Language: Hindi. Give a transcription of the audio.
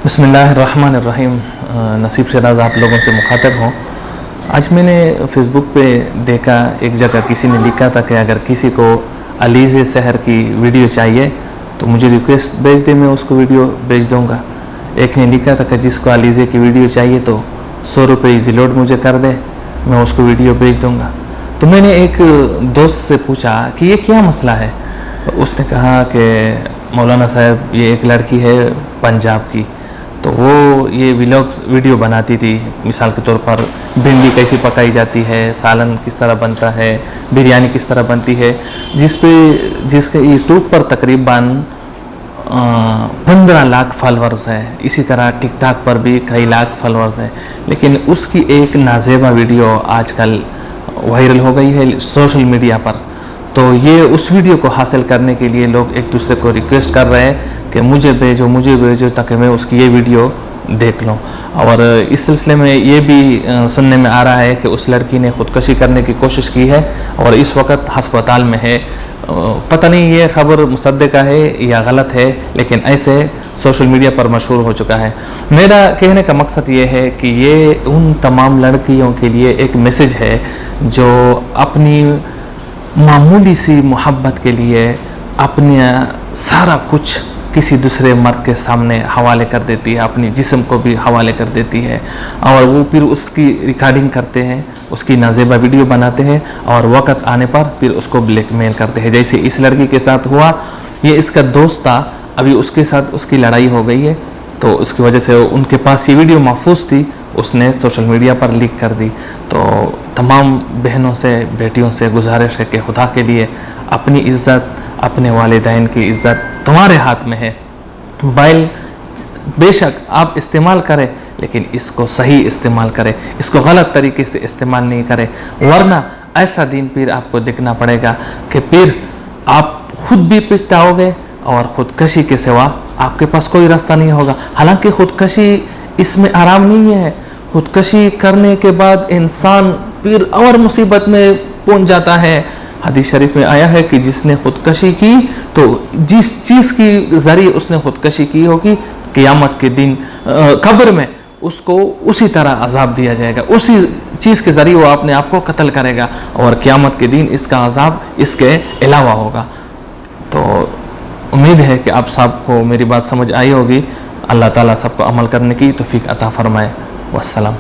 बिस्मिल्लाहिर्रहमानिर्रहीम। नसीब से नाज़ आप लोगों से मुखातब हूँ। आज मैंने फ़ेसबुक पे देखा, एक जगह किसी ने लिखा था कि अगर किसी को अलीज़े सहर की वीडियो चाहिए तो मुझे रिक्वेस्ट भेज दे, मैं उसको वीडियो भेज दूँगा। एक ने लिखा था कि जिसको अलीज़े की वीडियो चाहिए तो 100 रुपये ईज़ी लोड मुझे कर दे, मैं उसको वीडियो भेज दूँगा। तो मैंने एक दोस्त से पूछा कि ये क्या मसला है। उसने कहा कि मौलाना साहब, ये एक लड़की है पंजाब की, तो वो ये व्लॉग्स वीडियो बनाती थी। मिसाल के तौर पर भिंडी कैसी पकाई जाती है, सालन किस तरह बनता है, बिरयानी किस तरह बनती है, जिसके यूट्यूब पर तकरीबन 15 लाख फॉलोअर्स है। इसी तरह टिकटॉक पर भी कई लाख फॉलोअर्स हैं। लेकिन उसकी एक नाजेबा वीडियो आजकल वायरल हो गई है सोशल मीडिया पर। तो ये उस वीडियो को हासिल करने के लिए लोग एक दूसरे को रिक्वेस्ट कर रहे हैं कि मुझे भेजो ताकि मैं उसकी ये वीडियो देख लूँ। और इस सिलसिले में ये भी सुनने में आ रहा है कि उस लड़की ने ख़ुदकशी करने की कोशिश की है और इस वक्त हस्पताल में है। पता नहीं ये खबर मुसद्दिका है या गलत है, लेकिन ऐसे सोशल मीडिया पर मशहूर हो चुका है। मेरा कहने का मकसद ये है कि ये उन तमाम लड़कियों के लिए एक मैसेज है जो अपनी मामूली सी मोहब्बत के लिए अपने सारा कुछ किसी दूसरे मर्द के सामने हवाले कर देती है, अपनी जिस्म को भी हवाले कर देती है, और वो फिर उसकी रिकॉर्डिंग करते हैं, उसकी नाजेबा वीडियो बनाते हैं और वक़्त आने पर फिर उसको ब्लैकमेल करते हैं। जैसे इस लड़की के साथ हुआ, ये इसका दोस्त था, अभी उसके साथ उसकी लड़ाई हो गई है, तो उसकी वजह से उनके पास ये वीडियो महफूज थी, उसने सोशल मीडिया पर लीक कर दी। तो तमाम बहनों से, बेटियों से गुजारिश है कि खुदा के लिए अपनी इज़्ज़त, अपने वालिदैन की इज़्ज़त तुम्हारे हाथ में है। मोबाइल बेशक आप इस्तेमाल करें, लेकिन इसको सही इस्तेमाल करें, इसको गलत तरीके से इस्तेमाल नहीं करें, वरना ऐसा दिन फिर आपको देखना पड़ेगा कि फिर आप खुद भी पछताओगे और ख़ुदकशी के सिवा आपके पास कोई रास्ता नहीं होगा। हालांकि ख़ुदकशी इसमें आराम नहीं है। ख़ुदकशी करने के बाद इंसान फिर और मुसीबत में पहुंच जाता है। हदीस शरीफ में आया है कि जिसने ख़ुदकशी की, तो जिस चीज़ की ज़रिए उसने ख़ुदकशी की होगी, क़यामत के दिन कब्र में उसको उसी तरह अज़ाब दिया जाएगा, उसी चीज़ के ज़रिए वो अपने आप को कत्ल करेगा और क़यामत के दिन इसका अज़ाब इसके अलावा होगा। तो उम्मीद है कि आप सबको मेरी बात समझ आई होगी। अल्लाह ताला सबको अमल करने की तौफीक अता फरमाए। वस्सलाम।